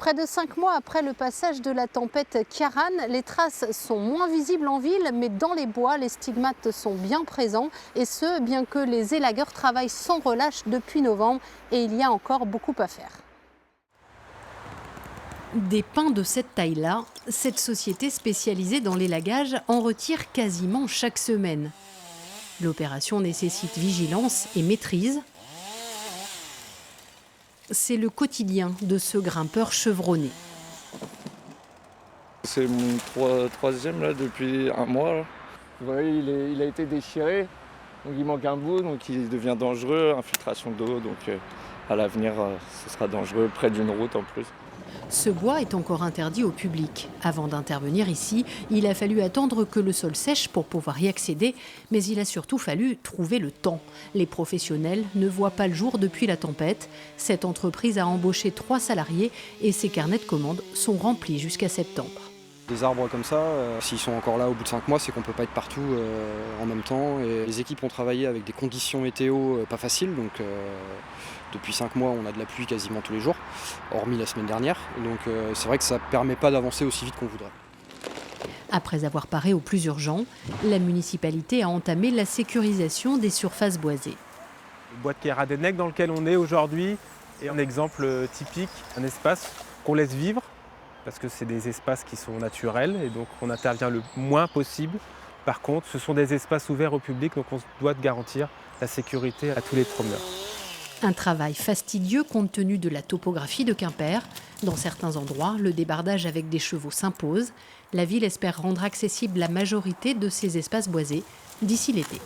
Près de 5 mois après le passage de la tempête Ciarán, les traces sont moins visibles en ville, mais dans les bois, les stigmates sont bien présents. Et ce, bien que les élagueurs travaillent sans relâche depuis novembre. Et il y a encore beaucoup à faire. Des pins de cette taille-là, cette société spécialisée dans l'élagage en retire quasiment chaque semaine. L'opération nécessite vigilance et maîtrise. C'est le quotidien de ce grimpeur chevronné. C'est mon troisième là, depuis un mois. Là. Vous voyez, il a été déchiré, donc il manque un bout, donc il devient dangereux, infiltration d'eau, donc à l'avenir ce sera dangereux, près d'une route en plus. Ce bois est encore interdit au public. Avant d'intervenir ici, il a fallu attendre que le sol sèche pour pouvoir y accéder, mais il a surtout fallu trouver le temps. Les professionnels ne voient pas le jour depuis la tempête. Cette entreprise a embauché 3 salariés et ses carnets de commandes sont remplis jusqu'à septembre. Des arbres comme ça, s'ils sont encore là au bout de 5 mois, c'est qu'on ne peut pas être partout en même temps. Et les équipes ont travaillé avec des conditions météo pas faciles. Donc, depuis 5 mois, on a de la pluie quasiment tous les jours, hormis la semaine dernière. Donc c'est vrai que ça ne permet pas d'avancer aussi vite qu'on voudrait. Après avoir paré au plus urgent, la municipalité a entamé la sécurisation des surfaces boisées. Le bois de Kéradenek dans lequel on est aujourd'hui est un exemple typique, un espace qu'on laisse vivre, parce que c'est des espaces qui sont naturels et donc on intervient le moins possible. Par contre, ce sont des espaces ouverts au public, donc on doit garantir la sécurité à tous les promeneurs. Un travail fastidieux compte tenu de la topographie de Quimper. Dans certains endroits, le débardage avec des chevaux s'impose. La ville espère rendre accessible la majorité de ces espaces boisés d'ici l'été.